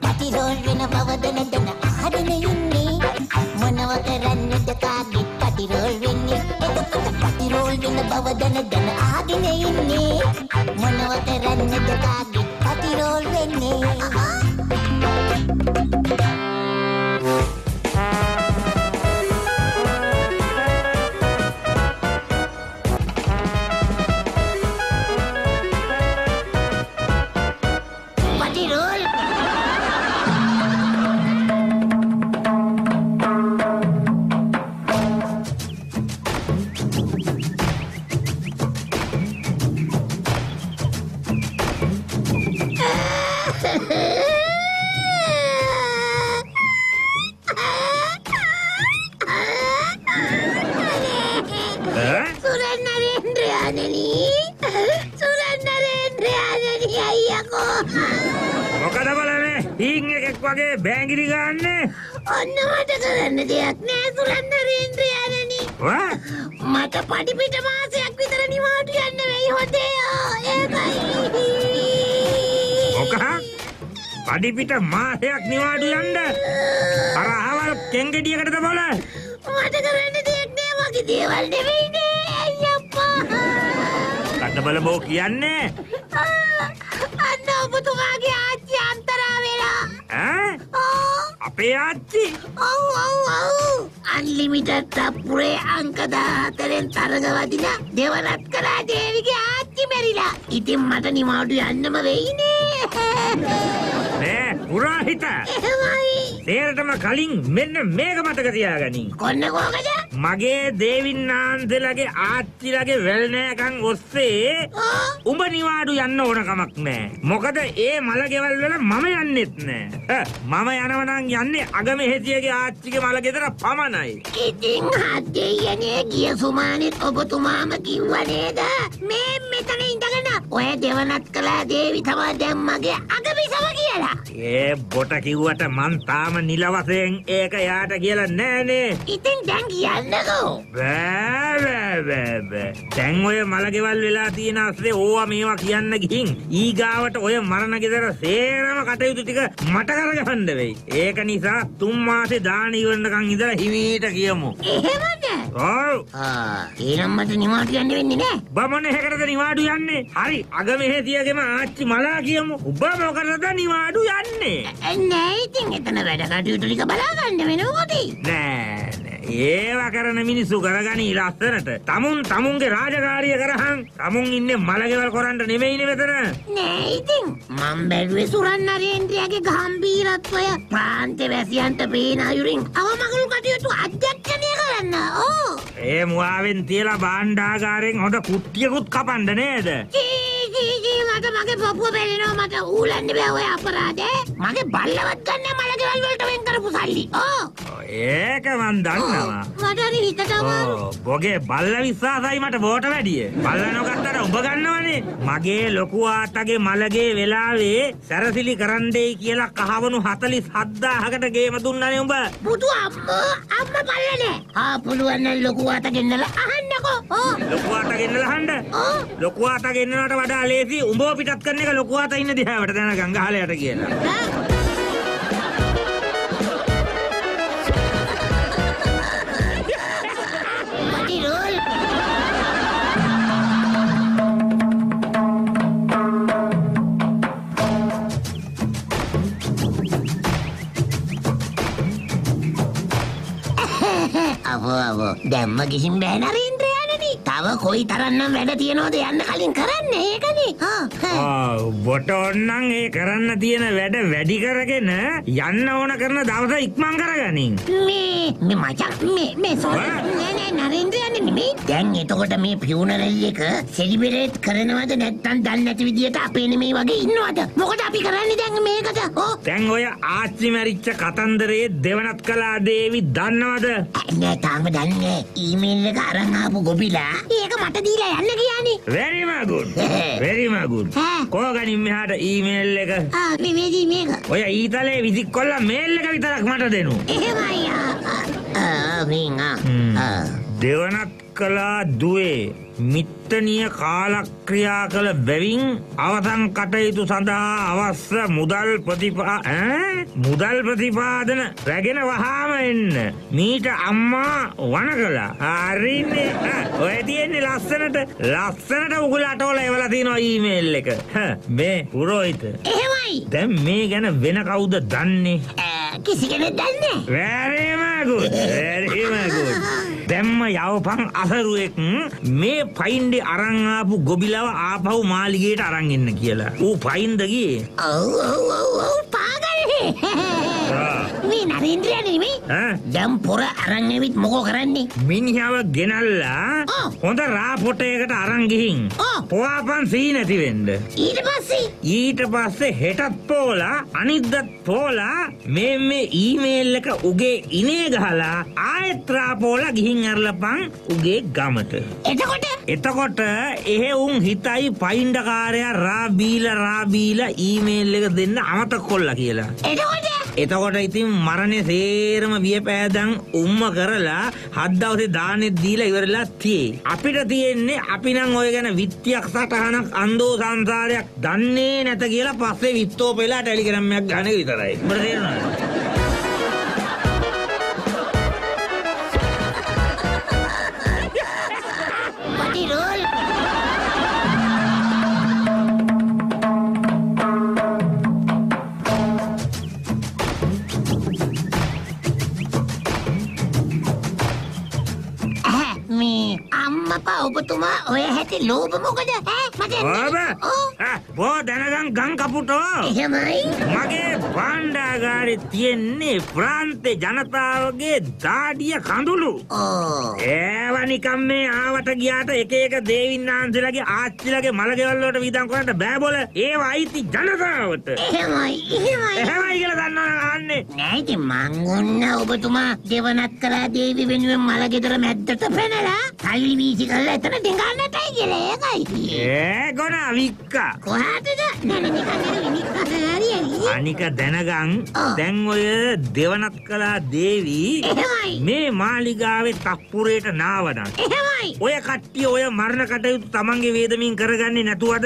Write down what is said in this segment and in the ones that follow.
පටිරෝල් වෙන බව දැන අහගෙන ඉන්නේ මොනව කරන්නද කාගෙත් පටිරෝල් වෙන්නේ එතකොට පටිරෝල් වෙන බව දැන අහගෙන ඉන්නේ මොනව කරන්නද කාගෙත් පටිරෝල් වෙන්නේ වගේ බෑංගිරි ගන්න ඔන්න මට කරන්න දෙයක් නෑ සුරන්දරේන්ද්‍රයාණනි මට පඩි පිට මාසයක් විතර නිවාඩු යන්න වෙයි හොඳේ ඒකයි ඔකහ පඩි පිට මාසයක් නිවාඩු යන්න අර අහවල් කෙන්ගෙඩියකටද බල මට කරන්න දෙයක් නෑ මගේ දේවල් නෙවෙයිනේ අයියප්පා කඩ බල බෝ කියන්නේ අන්න ඔබතුමාගේ ආච්චි අන්තරා වෙලා අපේ ආච්චි අන්ලිමිටඩ් තප්පුරේ අංක 14න් තරග වදිලා දෙවනත් කළා දේවිගේ ආච්චි මැරිලා. ඉතින් මට නිවාඩු යන්නම වෙයිනේ. නෑ පුරාහිත. එහෙමයි. තේරෙතම කලින් මෙන්න මේක මතක තියාගනින්. කොන්න කොහකද? මගේ දේවින්නාන්සලගේ ආච්චිලගේ වැල්නෑකන් ඔස්සේ උඹ නිවාඩු යන්න ඕන කමක් නෑ. මොකද ඒ මල ගෙවල් වල මම යන්නෙත් නෑ. මම යනවනම් යන්නේ අගමෙහෙතියගේ ආච්චිගේ මල ගෙදර පමණයි. ඉතින් හදෙයනේ ගිය සුමානෙත් ඔබතුමාම කිව්වා නේද? මේ මෙතන ඉඳගෙන ඔය දෙවනත් කළා දේවි තමයි දැන් මගේ අගබිසම කියලා. ඒ බොට කිව්වට මං තාම නිල වශයෙන් ඒක යාට කියලා නෑනේ. ඉතින් දැන් කියන්නකෝ. බෑ. දැන් ඔය මල ගෙවල් වෙලා තියෙන අස්සේ ඕවා මේවා කියන්න ගිහින් ඊගාවට ඔය මරණ ගෙදර සේරම කටයුතු ටික මට කරගන්න වෙයි. ඒක නිසා 3 මාසේ දාන ඉවරනකන් ඉඳලා හිමීට කියමු. එහෙමද? ඔව්. එහෙනම් මට නිවාඩු යන්න වෙන්නේ නෑ. බමන එකටද නිවාඩු යන්නේ? හරි අගමෙහෙතියගේම ආච්චි මලා කියමු. ඔබ මොකටද නිවාඩු යන්නේ? නෑ ඉතින් එතන වැඩ කටයුතු ටික බලා ගන්න වෙනවද? නෑ. ඒවා කරන මිනිස්සු කරගනි ලස්සනට. තමුන්ගේ රාජකාරිය කරහන්. තමුන් ඉන්නේ මලගෙවල් කරන්න නෙමෙයිනේ මෙතන. නෑ ඉතින් මම බැලුවේ සුරන්නරේන්ද්‍රයාගේ ගම්බීරත්වය ප්‍රාන්තේ වැසියන්ට පේන අයුරින් අවමගුල් කටයුතු අධ්‍යක්ෂණය කරන්න. ඒ මුවාවෙන් තියලා භාණ්ඩාගාරයෙන් හොඳ කුට්ටියකුත් කපන්න නේද? මට මගේ පපුව පෙරෙනවා මට ඌලන්න බෑ ඔය අපරාධේ. මගේ බල්ලවත් ගන්න මලගෙවල් වලට වෙන් කරපු සල්ලි. ඒක මන් දන්නවා. මට හරි හිතට බොගේ බල්ල විශ්වාසයි මට බෝට වැඩිය. බල්ල නොගත්තට ඔබ ගන්නවනේ. මගේ ලොකු ආතගේ මලගේ වෙලාවේ සැරසිලි කරන්නේයි කියලා කහවණු 47000කට ගේම දුන්නානේ උඹ. බුදු අම්මා බල්ලනේ. පුළුවන් නම් ලොකු ආත ගෙන්නලා අහන්නකෝ. ලොකු ආත ගෙන්නලා අහන්න. ලොකු ආත ගෙන්නනට වඩා ලේසි උඹව පිටත් කරන එක ලොකු ආත ඉන්න දිහාවට දැන ගංගහලයට කියලා. අවෝ දැම්ම ගිහින් බෑ නරේන්ද්‍රයාණනි. තව කොයි තරම්නම් වැඩ තියනවද යන්න කලින් කරන්න ඒකනේ. බොට ඕන්නම් ඒ කරන්න තියෙන වැඩ වැඩි කරගෙන යන්න ඕන කරන දවස ඉක්මන් කරගනින්. මේ මචං මේ නෑ නරේන්ද්‍රයාණනි මේ දැන් එතකොට මේ ෆියුනරල් එක සෙලිබ්‍රේට් කරනවද නැත්නම් දන්නේ නැති විදියට අපේ නෙමෙයි වගේ ඉන්නවද? මොකද අපි කරන්නේ දැන් මේකට? දැන් ඔය ආච්චි මැරිච්ච කතන්දරේ දෙවනත් කළා දේවි දන්නවද? නෑ තාම දන්නේ. ඊමේල් එක අරන් ආපු ගොබිලා ඒක මට දීලා යන්න කියන්නේ. very good. කෝගනින් මෙහාට ඊමේල් එක. මේදී මේක. ඔය ඊතලේ විසික්කොල්ලා මේල් එක විතරක් මට දෙනු. එහෙමයි. දෙවනත් කළා දුවේ මිත්තනිය කාලක්‍රියා කළ බැවින් අවසන් කටයුතු සඳහා අවශ්‍ය මුදල් ප්‍රතිපාදන රැගෙන වහාම එන්න. මීට අම්මා වන කළා. හරිනේ. ඔය තියෙන්නේ ලස්සනට උගල අටවල එවලා තියෙනවා ඊමේල් එක. මේ පුරෝහිත. එහෙමයි. දැන් මේ ගැන වෙන කවුද දන්නේ? කිසි කෙනෙක් දන්නේ very good. දැම්ම යවපන් අසරුවෙක් මේ පයින්ඩේ අරන් ආපු ගොබිලව ආපහු මාලිගයට අරන් එන්න කියලා. ඌ පයින්ද ගියේ? ඔව් පාගලනේ. මේ නරේන්ද්‍රයා නෙමෙයි. දැන් පොර අරන් ඇවිත් මොකෝ කරන්නේ? මිනිහව ගෙනල්ලා හොඳ රාපොටයකට අරන් ගිහින් පොවාපන් සී නැති වෙන්න. ඊට පස්සේ හෙටත් පෝලා අනිද්දත් පෝලා මේ ඊමේල් එක උගේ ඉනේ ගහලා ආයෙත් රාපෝලා ගිහින් අරලපන් උගේ ගමට. එතකොට එහෙ උන් හිතයි පයින්ඩකාරයා රා බීලා ඊමේල් එක දෙන්න අමතක කොල්ලා කියලා. එතකොට ඉතින් මරණේ සේරම වියපෑදන් උම්ම කරලා 7 දවසේ දානෙත් දීලා ඉවරලා තියේ. අපිට තියෙන්නේ අපි නම් ඔය ගැන විත්තියක් සටහනක් අන්දෝ සංසාරයක් දන්නේ නැත කියලා පස්සේ විත්තෝ පෙලා ටෙලිග්‍රෑම් එකක් ගන්න එක විතරයි. උඹට තේරෙනවද? ඔබතුමා ඔය හැටි ලෝභ මොකද? බෝ දැනගන් ගම් කපුටෝ. එහෙමයි. මගේ භාණ්ඩාගාරේ තියෙන්නේ ප්‍රාන්තේ ජනතාවගේ දාඩිය කඳුළු. ඒව නිකම් මේ ආවට ගියාට එක දේවින්නාන්සේලාගේ ආච්චිලාගේ මලගෙවල් වලට විදන් කරන්න බෑ බොල. ඒව අයිති ජනතාවට. එහෙමයි කියලා දන්නවනම් අහන්නේ. නෑ ඉතින් මං ඔන්න ඔබතුමා දෙවනත් කළා දේවි වෙනුවෙන් මලගෙදර මැද්දට පැනලා තල්ලි වීසි කරලා එතන දෙඟන්නටයි කියලා ඒකයි. ගොන වික්කා. කොහාටද? අනික දැනගන් දැන් ඔය දෙවනත් කළා දේවි මේ මාලිගාවේ තප්පුරේට නාවදන්. ඔය කට්ටිය ඔය මරණ කටයුතු තමන්ගේ වේදමින් කරගන්නේ නැතුවද?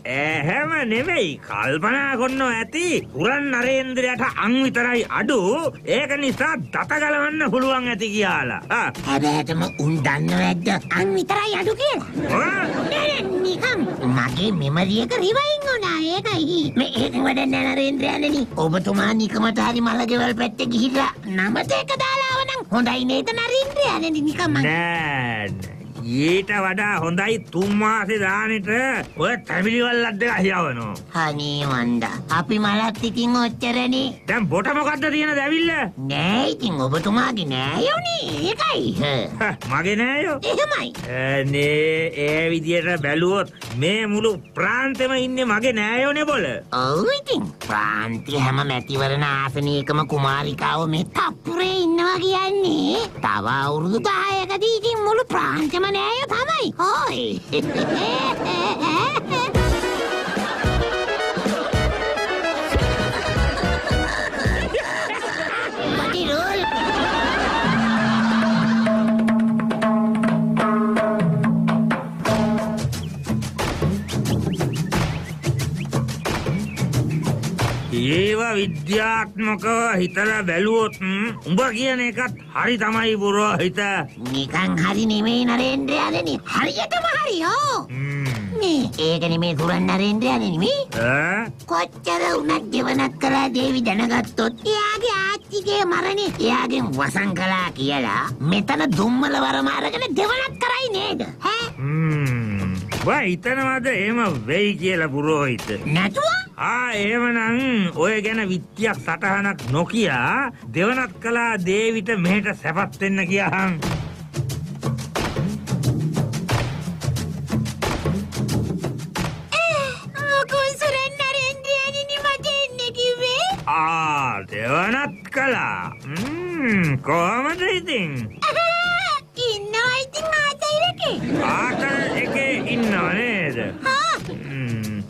එහෙම නෙමෙයි. කල්පනා කරනවා ඇති පුරන් නරේන්ද්‍රයාට අං විතරයි අඩු. ඒක නිසා දත ගලවන්න පුළුවන් ඇති කියලා. හැබැයිටම උන් දන්නවද අං විතරයි අඩු කියලා? නිකම් මගේ මෙමරි එක රිවයින් වුණා ඒකයි. මේ ඒක වැඩන්නේ නරේන්ද්‍රයානේ. ඔබතුමා නිකමට හරි මලගෙවල් පැත්තේ ගිහිල්ලා නමත එක දාලා ආවනම් හොඳයි නේද නරේන්ද්‍රයානේ නිකම්. නෑ ඊට වඩා හොඳයි 3 මාසේ දානෙට ඔය තැඹිලිවල් දෙක හියවනවා. අනේ වණ්ඩා අපි මලත් ඉතින් ඔච්චරනේ. දැන් බොට මොකද්ද තියෙන දැවිල්ල? නෑ ඉතින් ඔබතුමාගේ නෑයෝනේ ඒකයි. මගේ නෑයෝ. එහෙමයි. නේ ඒ විදියට බැලුවොත් මේ මුළු ප්‍රාන්තෙම ඉන්නේ මගේ නෑයෝනේ බොල. ඔව් ඉතින් ප්‍රාන්තේ හැම මැතිවරණ ආසනයකම කුමාරිකාව මේ තප්පුරේ ඉන්නවා කියන්නේ. තව අවුරුදු 10කදී ඉතින් මුළු ප්‍රාන්තෙම නෑයෝ තමයි. හොයි. ඒවා විද්‍යාත්මකව හිතලා බැලුවොත් උඹ කියන එකත් හරි තමයි පුරෝහිත. නිකන් හරි නෙමෙයි නරේන්ද්‍රයානේ. හරියටම හරියෝ. ඒක නෙමෙයි සුරන් නරේන්ද්‍රයානේ නෙමෙයි. කොච්චර උනත් දෙවනත් කළා දේවි දැනගත්තොත් එයාගේ ආච්චිගේ මරණේ එයාගෙන් වසන් කළා කියලා මෙතන දුම්මල වරම අරගෙන දෙවනත් කරයි නේද? හිතනවාද එහෙම වෙයි කියලා පුරෝහිත? නැතුව? එහෙමනම් ඔය ගැන විත්තියක් සටහනක් නොකිය දෙවනත් කළා දේවිට මෙහෙට සැපත් වෙන්න කියහන්. දෙවනත් කළා. කොහමද ඉතින්? ඉන්නවා ඉතින් ආතල් එකේ ඉන්නව නේද?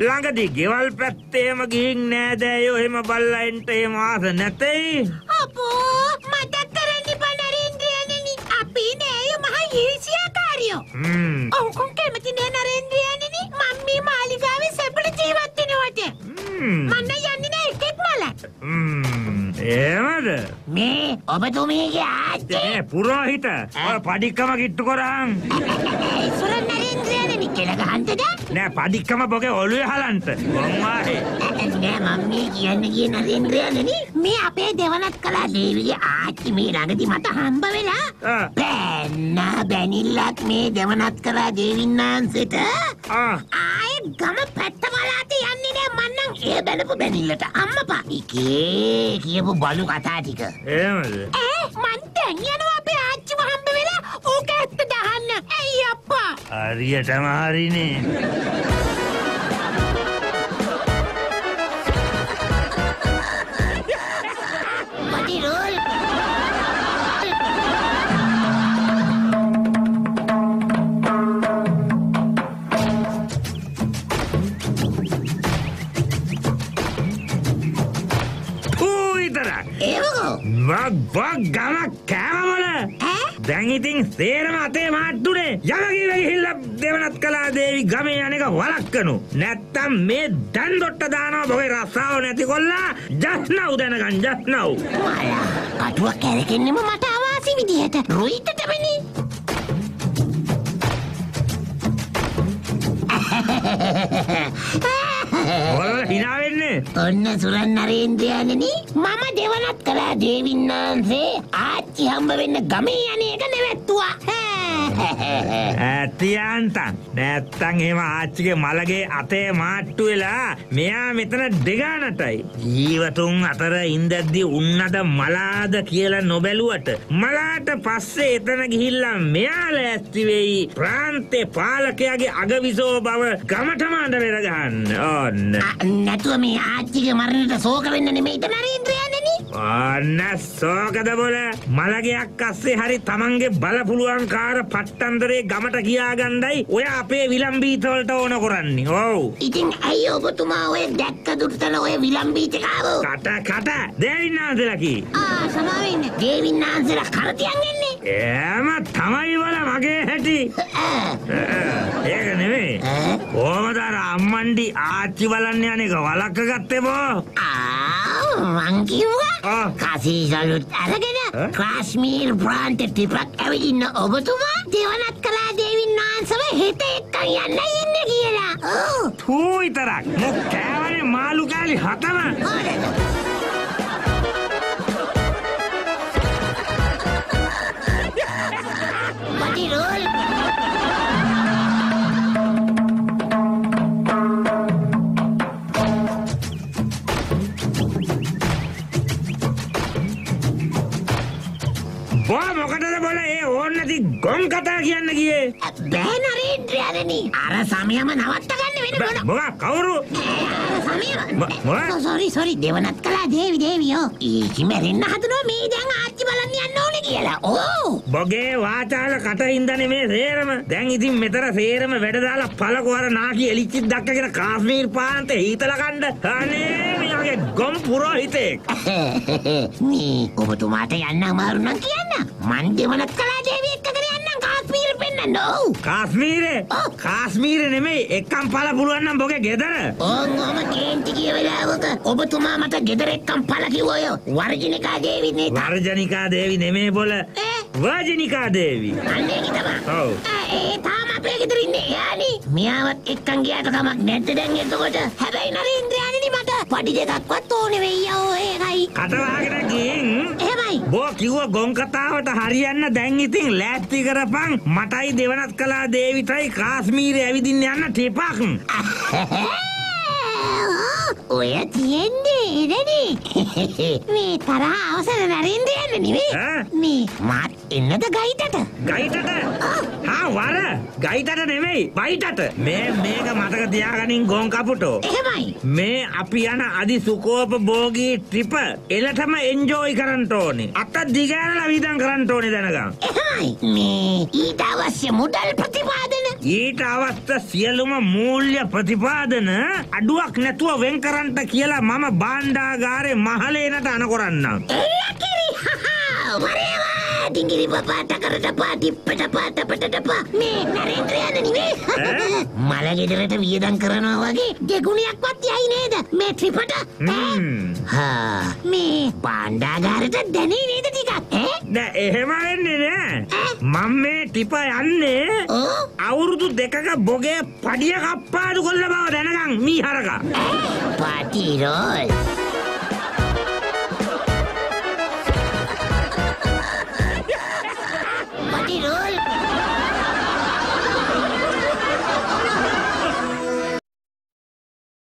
ළඟදී ගෙවල් පැත්තේම ගිහින් නෑදෑයෝ එහෙම බල්ලා එන්ට එහෙම ආස නැතේ. අපෝ මතක් කරන්න එපා නරේන්ද්‍රයානේ. අපි නෑයෝ මහා ඊර්ෂ්‍යාකාරයෝ. ඔවුන් කැමති නෑ නරේන්ද්‍රයන්නි මම මේ මාලිගාවේ සැපට ජීවත් වෙනවට. මම යන්නේ නෑ එකෙක් මල. එහෙමද? මේ ඔබතුමීගේ ආච්චි පුරෝහිත ඔය පඩික්කම කිට්ටු කරන්. සුරන් නරේන්ද්‍රයන්නි කියලා ගහන්තද? නෑ පඩික්කම බොගේ ඔළුවේ හලන්ට. මං වාහේ. නෑ මම මේ කියන්නේ නරේන්ද්‍රයන්නි මේ අපේ දෙවනත් කලා දේවිගේ ආච්චි මේ ළඟදි මට හම්බ වෙලා බැනිල්ලක් මේ දෙවනත් කලා දේවින්නාන්සේට ආයේ ගම පැත්ත බලාට යන්නේ නෑ මන්නම් ඒ බැලපු බැනිල්ලට අම්මපා එකේ කියපු බලු කතා ටික. එහෙමද? මන් දැන් යනවා අපේ ආච්චිව හම්බ වෙලා ඕක ඇත්ත දහන්න. ඇයි අප්පා? හරියටම හරිනේ. පටිරෝල් බක් ගමක් කෑමවල දැන් ඉතින් සේරම අතේ මාට්ටුනේ යමගිව ගිහිල්ලා දෙවනත් කලා දේවි ගමේ යන්නේක වළක්කනු නැත්තම් මේ දන් දොට්ට දානවා බොගේ රස්සාව නැති කොල්ලා ජස්නව් දැනගන් ජස්නව් මලා අටුවක් කැරකෙන්නෙම මට අවාසි විදිහට රුයිටටමනේ. ඔයාලා hina වෙන්නේ? ඔන්න සුරන් නරේන්ද්‍රයන්නි මම දෙවනත් කලා දේවින්නාන්සේ ආච්චි හම්බ වෙන්න ගමේ යන්නේ එක නැවැත්තුවා. ඇතියන්තන් නැත්තං එහෙම ආච්චිගේ මලගේ අතේ මාට්ටු වෙලා මෙයා මෙතන දෙගානටයි ජීවතුන් අතර ඉඳද්දි උන්නද මලාද කියලා නොබැලුවට මලාට පස්සේ එතන ගිහිල්ලා මෙයා ලෑස්ති වෙයි ප්‍රාන්තේ පාලකයාගේ අගවිසෝ බව ගමටම අඬ ගහන්න ඕන්න. නැතුව මේ ආච්චිගේ මරණයට ශෝක වෙන්න නෙමෙයිද නරේන්ද්‍රයන්නි? ඔන්න සෝකද බොල මලගයක් අස්සේ හරි තමන්ගේ බල පුළුවන්කාර පට්ටන්දරේ ගමට කියාගන්නයි ඔය අපේ විලම්බීත වලට ඕන කරන්නේ. ඔව්. ඉතින් ඇයි ඔබතුමා ඔය දැක්ක දුටතන ඔය විලම්බීත කාවෝ? කට දේවින්නාන්සලා කි. සමාවෙන්න. දේවින්නාන්සලා කරතියන් එන්නේ. එහෙම තමයි වල මගේ හැටි. ඒක නෙමෙයි. කොහමද අර අම්මන්ඩි ආච්චි බලන්න යන එක වලක්ක ගත්තේ බෝ? මං කිව්වා කසීසලුත් අරගෙන කාශ්මීර් ප්‍රාන්තේ ටිපක් ඇවිදින්න ඔබතුමා දෙවනත් කලා දේවින්නාන්සව හෙට එක්කන් යන්න ඉන්නේ කියලා. තූ විතරක් මොක් කෑවනේ මාළු කාලි හතම. පටිරෝල් මොකටද බොල ඒ ඕන්න නැති ගොන් කතා කියන්න ගියේ? බෑ නරේන්ද්‍රයන්නි අර සමයම නවත්ත ගන්න වෙන මොකක් කවුරු? සෝරි දෙවනත් කලා දේවියෝ ඊකි මැරෙන්න හදනවා මේ දැන් ආච්චි බලන්න යන්න ඕනේ කියලා. ඕ බොගේ වාචාල කටින්දනේ මේ සේරම. දැන් ඉතින් මෙතර සේරම වැඩ දාලා පළකොර නාකි එලිච්චි දක්කගෙන කාශ්මීර් පාන්තේ හීතල කණ්ඩ අනේ මෙයාගේ ගොම් පුරෝහිතෙක්. මේ ඔබතුමාට යන්න අමාරු නම් කියන්න. මන් දෙවනත් කලා දේවිය එක්කගෙන යන්නම් කාශ්මීර පෙන්නන්න. ඔව් කාශ්මීරේ නෙමෙයි එක්කම් පළ පුළුවන් නම් බොගේ ගෙදර. ඕංගොම කේන්ති කිය වෙලාවක ඔබතුමා මට ගෙදර එක්කම් පළ කිව්වය. වර්ජනිකා දේවි නේ. වර්ජනිකා දේවි නෙමෙයි බොල. වර්ජනිකා දේවි. අනේ කිතම. ඔව්. ඒ තාම අපේ ගෙදර ඉන්නේ යානි. මෙයාවත් එක්කන් ගියාට කමක් නැද්ද දැන් එතකොට? හැබැයි නරේන්ද්‍රයන්නි මට පඩි දෙකක්වත් ඕනේ වෙయ్యෝ ඒකයි. කට වහගෙන ගින්. එහෙමයි. බෝ කිව්ව ගොන් කතාවට හරියන්න දැන් ඉතින් ලෑස්ති කරපන්. මටයි දෙවනත් කලා දේවිතයි කාශ්මීරේ ඇවිදින්න යන්න ටිපක්. ඔය තියෙන්නේ එදනේ මේ තරහ අවසර නරේන්ද්‍රයන්ට නෙවෙයි මේ මාත් එන්නද ගයිටට වර ගයිටට නෙවෙයි බයිටට මේක මතක තියාගනින් ගොන් කපුටෝ එහෙමයි මේ අපි යන අදි සුකෝපභෝගී ට්‍රිප එලටම එන්ජෝයි කරන්න ඕනේ අත දිගෑරලා විදන් කරන්න ඕනේ දැනගන්න එහෙමයි මේ ඊට අවශ්‍ය මුදල් ප්‍රතිපාදන ඊට අවශ්‍ය සියලුම මූල්‍ය ප්‍රතිපාදන අඩුවක් නැතුව වෙන් කරන්න කියලා මම භාණ්ඩාගාරේ මහලේනට අනකොරන්නම්. ඩිංගිරි පපාට කරටපා ටිප්පටපා තපටටපා මේ නරේන්ද්‍ර යන නෙවෙයි මල ගෙදරට වියදම් කරනවා වගේ දෙගුණයක්වත් යයි නේද මේ ට්‍රිපට මේ පාණ්ඩාගාරට දැනේ නේද ටිකක් නෑ එහෙම වෙන්නේ නෑ මම මේ ටිප යන්නේ අවුරුදු 2ක බොගේ පඩිය කප්පාදු කොල්ල බව දැනගන් මීහරක පාටිරෝල්